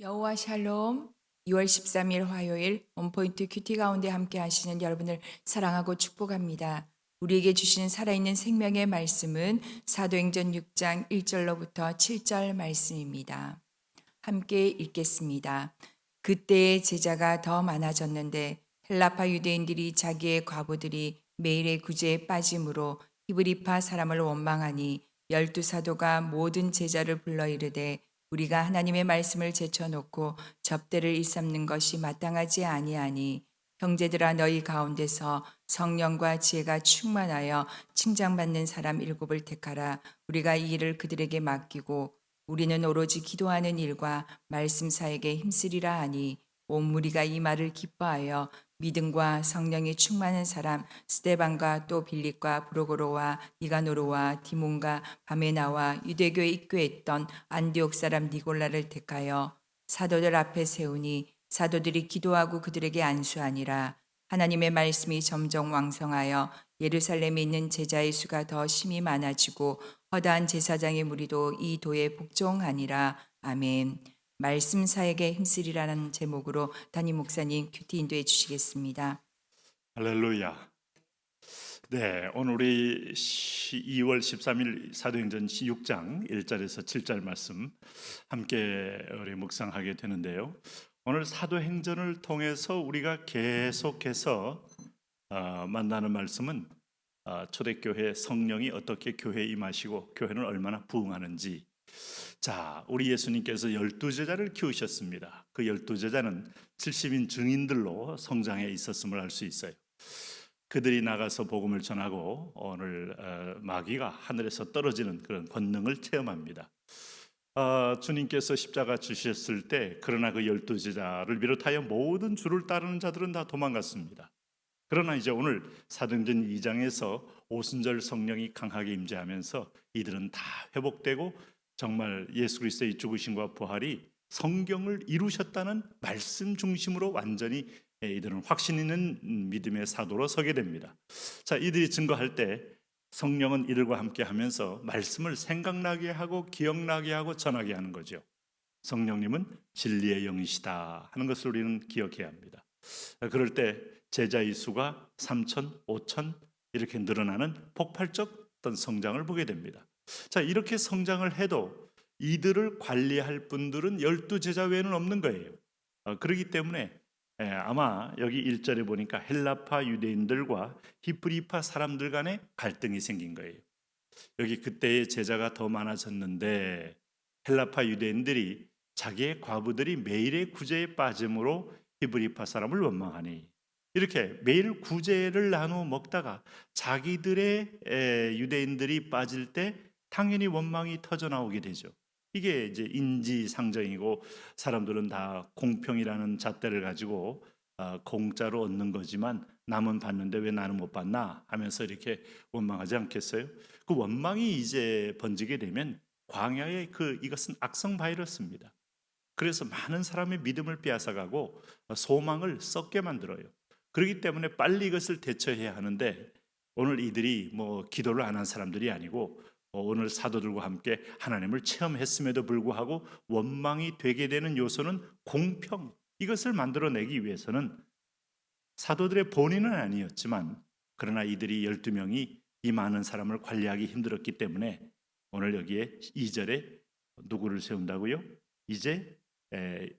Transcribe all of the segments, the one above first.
여호와 샬롬. 2월 13일 화요일 원포인트 큐티 가운데 함께 하시는 여러분을 사랑하고 축복합니다. 우리에게 주시는 살아있는 생명의 말씀은 사도행전 6장 1절로부터 7절 말씀입니다. 함께 읽겠습니다. 그때의 제자가 더 많아졌는데 헬라파 유대인들이 자기의 과부들이 매일의 구제에 빠짐으로 히브리파 사람을 원망하니 열두 사도가 모든 제자를 불러 이르되 우리가 하나님의 말씀을 제쳐놓고 접대를 일삼는 것이 마땅하지 아니하니 형제들아 너희 가운데서 성령과 지혜가 충만하여 칭찬받는 사람 7을 택하라. 우리가 이 일을 그들에게 맡기고 우리는 오로지 기도하는 일과 말씀 사역에 힘쓰리라 하니 온 무리가 이 말을 기뻐하여 믿음과 성령이 충만한 사람 스데반과 또 빌립과 브로고로와 니가노로와 디몬과 바메나와 유대교에 입교했던 안디옥 사람 니골라를 택하여 사도들 앞에 세우니 사도들이 기도하고 그들에게 안수하니라. 하나님의 말씀이 점점 왕성하여 예루살렘에 있는 제자의 수가 더 심히 많아지고 허다한 제사장의 무리도 이 도에 복종하니라. 아멘. 말씀 사역에 힘쓰리라는 제목으로 담임 목사님 큐티 인도해 주시겠습니다. 할렐루야. 네, 오늘 우리 2월 13일 사도행전 6장 1절에서 7절 말씀 함께 우리 묵상하게 되는데요. 오늘 사도행전을 통해서 우리가 계속해서 만나는 말씀은 초대교회 성령이 어떻게 교회에 임하시고 교회는 얼마나 부흥하는지. 자, 우리 예수님께서 12제자를 키우셨습니다. 그 12제자는 70인 증인들로 성장해 있었음을 알 수 있어요. 그들이 나가서 복음을 전하고 오늘 마귀가 하늘에서 떨어지는 그런 권능을 체험합니다. 주님께서 십자가 주셨을 때 그러나 그 12제자를 비롯하여 모든 주를 따르는 자들은 다 도망갔습니다. 그러나 이제 오늘 사도행전 2장에서 오순절 성령이 강하게 임재하면서 이들은 다 회복되고 정말 예수 그리스도의 죽으심과 부활이 성경을 이루셨다는 말씀 중심으로 완전히 이들은 확신 있는 믿음의 사도로 서게 됩니다. 자, 이들이 증거할 때 성령은 이들과 함께 하면서 말씀을 생각나게 하고 기억나게 하고 전하게 하는 거죠. 성령님은 진리의 영이시다 하는 것을 우리는 기억해야 합니다. 그럴 때 제자의 수가 3천, 5천 이렇게 늘어나는 폭발적 어떤 성장을 보게 됩니다. 자, 이렇게 성장을 해도 이들을 관리할 분들은 12제자 외에는 없는 거예요. 그렇기 때문에 아마 여기 1절에 보니까 헬라파 유대인들과 히브리파 사람들 간에 갈등이 생긴 거예요. 여기 그때의 제자가 더 많아졌는데 헬라파 유대인들이 자기의 과부들이 매일의 구제에 빠짐으로 히브리파 사람을 원망하니 이렇게 매일 구제를 나누어 먹다가 자기들의 유대인들이 빠질 때 당연히 원망이 터져 나오게 되죠. 이게 이제 인지상정이고 사람들은 다 공평이라는 잣대를 가지고 공짜로 얻는 거지만 남은 받는데 왜 나는 못 받나 하면서 이렇게 원망하지 않겠어요? 그 원망이 이제 번지게 되면 광야의 이것은 악성 바이러스입니다. 그래서 많은 사람의 믿음을 빼앗아가고 소망을 썩게 만들어요. 그렇기 때문에 빨리 이것을 대처해야 하는데 오늘 이들이 뭐 기도를 안 한 사람들이 아니고 오늘 사도들과 함께 하나님을 체험했음에도 불구하고 원망이 되게 되는 요소는 공평, 이것을 만들어내기 위해서는 사도들의 본인은 아니었지만 그러나 이들이 12명이 이 많은 사람을 관리하기 힘들었기 때문에 오늘 여기에 2절에 누구를 세운다고요? 이제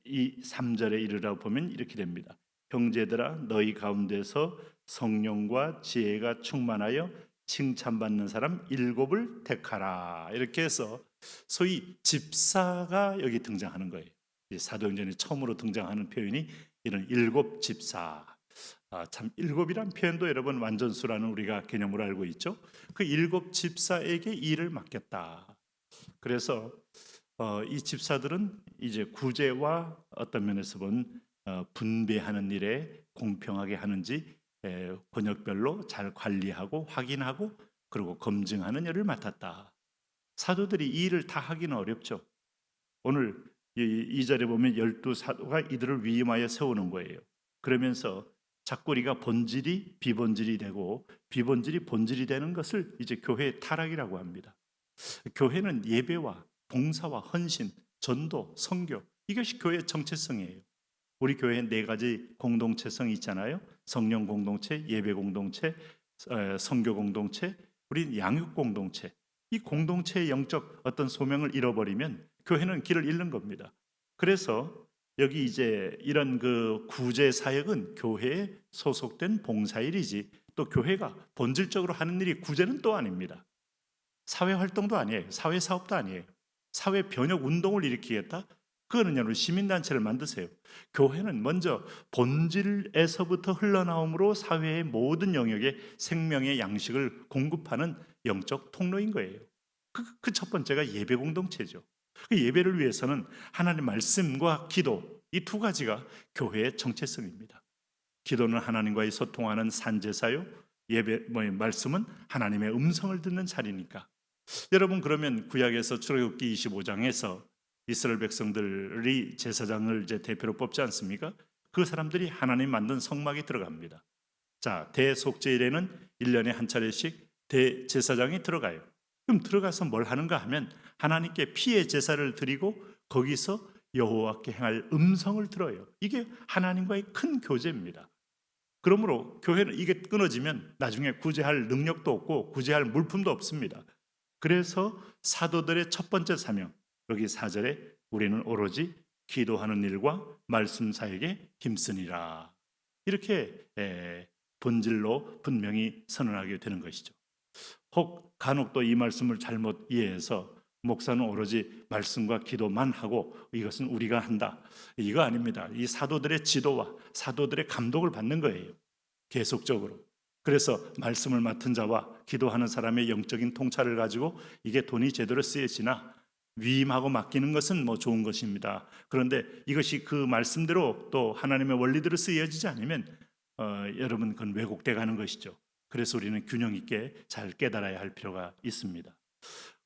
이 3절에 이르라 보면 이렇게 됩니다. 형제들아 너희 가운데서 성령과 지혜가 충만하여 칭찬받는 사람 7을 택하라. 이렇게 해서 소위 집사가 여기 등장하는 거예요. 사도행전에 처음으로 등장하는 표현이 이런 7집사. 참 7이란 표현도 여러분 완전수라는 우리가 개념으로 알고 있죠. 그 7집사에게 일을 맡겼다. 그래서 이 집사들은 이제 구제와 어떤 면에서 본 분배하는 일에 공평하게 하는지 권역별로 잘 관리하고 확인하고 그리고 검증하는 일을 맡았다. 사도들이 이 일을 다 하기는 어렵죠. 오늘 이 절에 보면 12사도가 이들을 위임하여 세우는 거예요. 그러면서 자꾸 우리가 본질이 비본질이 되고 비본질이 본질이 되는 것을 이제 교회의 타락이라고 합니다. 교회는 예배와 봉사와 헌신, 전도, 선교 이것이 교회의 정체성이에요. 우리 교회에 네 가지 공동체성이 있잖아요. 성령 공동체, 예배 공동체, 선교 공동체, 우리 양육 공동체. 이 공동체의 영적 어떤 소명을 잃어버리면 교회는 길을 잃는 겁니다. 그래서 여기 이제 이런 그 구제 사역은 교회에 소속된 봉사일이지, 또 교회가 본질적으로 하는 일이 구제는 또 아닙니다. 사회 활동도 아니에요. 사회 사업도 아니에요. 사회 변혁 운동을 일으키겠다? 그거는 여러분 시민단체를 만드세요. 교회는 먼저 본질에서부터 흘러나옴으로 사회의 모든 영역에 생명의 양식을 공급하는 영적 통로인 거예요. 그 첫 번째가 예배 공동체죠. 그 예배를 위해서는 하나님의 말씀과 기도, 이 두 가지가 교회의 정체성입니다. 기도는 하나님과의 소통하는 산제사요, 말씀은 하나님의 음성을 듣는 자리니까. 여러분, 그러면 구약에서 출애굽기 25장에서 이스라엘 백성들이 제사장을 이제 대표로 뽑지 않습니까? 그 사람들이 하나님 만든 성막에 들어갑니다. 자, 대속죄일에는 1년에 한 차례씩 대제사장이 들어가요. 그럼 들어가서 뭘 하는가 하면 하나님께 피의 제사를 드리고 거기서 여호와께 행할 음성을 들어요. 이게 하나님과의 큰 교제입니다. 그러므로 교회는 이게 끊어지면 나중에 구제할 능력도 없고 구제할 물품도 없습니다. 그래서 사도들의 첫 번째 사명, 여기 4절에 우리는 오로지 기도하는 일과 말씀 사역에 힘쓰니라, 이렇게 본질로 분명히 선언하게 되는 것이죠. 혹 간혹 또 이 말씀을 잘못 이해해서 목사는 오로지 말씀과 기도만 하고 이것은 우리가 한다, 이거 아닙니다. 이 사도들의 지도와 사도들의 감독을 받는 거예요, 계속적으로. 그래서 말씀을 맡은 자와 기도하는 사람의 영적인 통찰을 가지고 이게 돈이 제대로 쓰여지나, 위임하고 맡기는 것은 뭐 좋은 것입니다. 그런데 이것이 그 말씀대로 또 하나님의 원리대로 쓰여지지 않으면 여러분, 그건 왜곡돼 가는 것이죠. 그래서 우리는 균형 있게 잘 깨달아야 할 필요가 있습니다.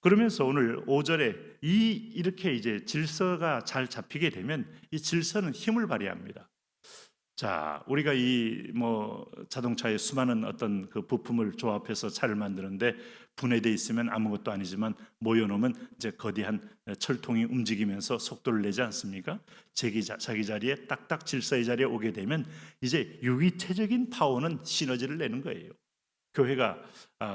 그러면서 오늘 5절에 이렇게 이제 질서가 잘 잡히게 되면 이 질서는 힘을 발휘합니다. 자, 우리가 이 자동차의 수많은 어떤 그 부품을 조합해서 차를 만드는데 분해돼 있으면 아무것도 아니지만 모여놓으면 이제 거대한 철통이 움직이면서 속도를 내지 않습니까? 자기 자리에 딱딱 질서의 자리에 오게 되면 이제 유기체적인 파워는 시너지를 내는 거예요. 교회가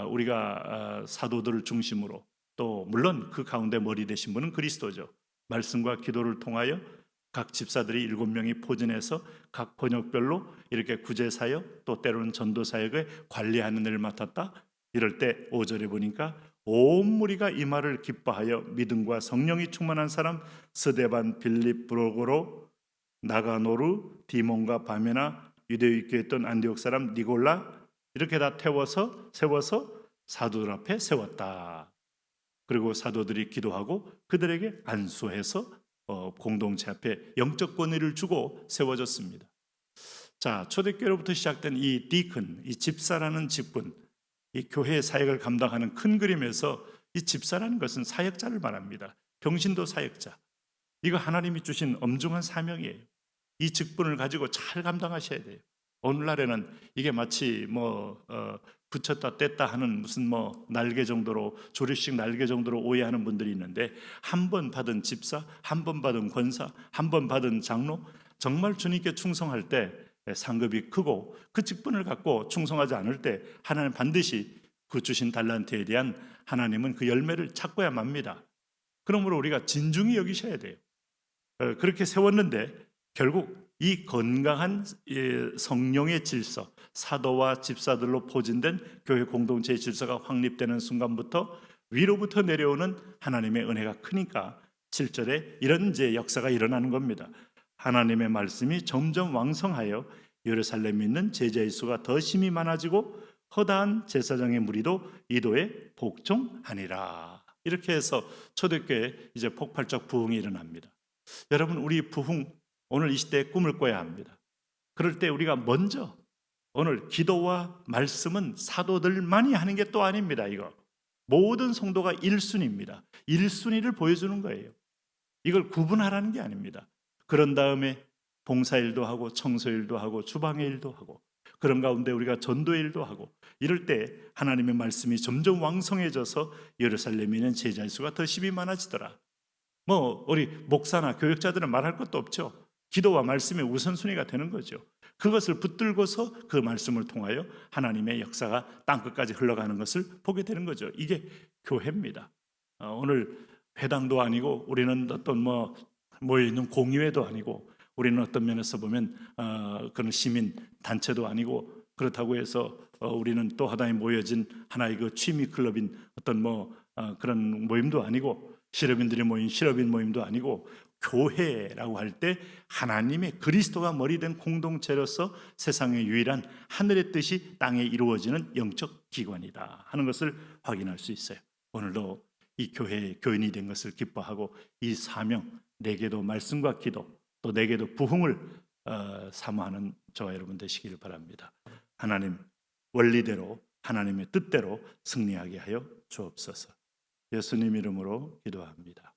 우리가 사도들을 중심으로, 또 물론 그 가운데 머리 되신 분은 그리스도죠. 말씀과 기도를 통하여 각 집사들이 7명이 포진해서 각 번역별로 이렇게 구제사역, 또 때로는 전도사역을 관리하는 일을 맡았다. 이럴 때 5절에 보니까 온 무리가 이 말을 기뻐하여 믿음과 성령이 충만한 사람 스데반, 빌립, 브로고로, 나가노르, 디몬과 바메나, 유대에 있던 안디옥 사람 니골라, 이렇게 다 세워서 사도들 앞에 세웠다. 그리고 사도들이 기도하고 그들에게 안수해서 공동체 앞에 영적 권위를 주고 세워졌습니다. 자, 초대교회로부터 시작된 이 디큰, 이 집사라는 직분, 이 교회의 사역을 감당하는 큰 그림에서 이 집사라는 것은 사역자를 말합니다. 병신도 사역자. 이거 하나님이 주신 엄중한 사명이에요. 이 직분을 가지고 잘 감당하셔야 돼요. 오늘날에는 이게 마치 붙였다 뗐다 하는 무슨 날개 정도로, 조립식 날개 정도로 오해하는 분들이 있는데, 한 번 받은 집사, 한 번 받은 권사, 한 번 받은 장로, 정말 주님께 충성할 때 상급이 크고 그 직분을 갖고 충성하지 않을 때 하나님 반드시 그 주신 달란트에 대한 하나님은 그 열매를 찾고야 맙니다. 그러므로 우리가 진중히 여기셔야 돼요. 그렇게 세웠는데 결국 이 건강한 성령의 질서, 사도와 집사들로 포진된 교회 공동체의 질서가 확립되는 순간부터 위로부터 내려오는 하나님의 은혜가 크니까 7절에 이런 이제 역사가 일어나는 겁니다. 하나님의 말씀이 점점 왕성하여 예루살렘에 있는 제자의 수가 더 심히 많아지고 허다한 제사장의 무리도 이도에 복종하니라. 이렇게 해서 초대교회에 이제 폭발적 부흥이 일어납니다. 여러분, 우리 부흥 오늘 이 시대에 꿈을 꿔야 합니다. 그럴 때 우리가 먼저 오늘 기도와 말씀은 사도들만이 하는 게 또 아닙니다. 이거 모든 성도가 1순위입니다. 1순위를 보여주는 거예요. 이걸 구분하라는 게 아닙니다. 그런 다음에 봉사일도 하고 청소일도 하고 주방의 일도 하고, 그런 가운데 우리가 전도의 일도 하고, 이럴 때 하나님의 말씀이 점점 왕성해져서 예루살렘에 있는 제자의 수가 더 심히 많아지더라. 뭐 우리 목사나 교역자들은 말할 것도 없죠. 기도와 말씀의 우선순위가 되는 거죠. 그것을 붙들고서 그 말씀을 통하여 하나님의 역사가 땅끝까지 흘러가는 것을 보게 되는 거죠. 이게 교회입니다. 오늘 회당도 아니고 우리는 어떤 뭐 모여있는 공의회도 아니고 우리는 어떤 면에서 보면 그런 시민 단체도 아니고 그렇다고 해서 우리는 또 하나의 모여진 하나의 그 취미 클럽인 어떤 뭐 그런 모임도 아니고 실업인들이 모인 실업인 모임도 아니고 교회라고 할 때 하나님의 그리스도가 머리 된 공동체로서 세상의 유일한 하늘의 뜻이 땅에 이루어지는 영적 기관이다 하는 것을 확인할 수 있어요. 오늘도 이 교회의 교인이 된 것을 기뻐하고 이 사명, 내게도 말씀과 기도, 또 내게도 부흥을 사모하는 저와 여러분 되시기를 바랍니다. 하나님 원리대로 하나님의 뜻대로 승리하게 하여 주옵소서. 예수님 이름으로 기도합니다.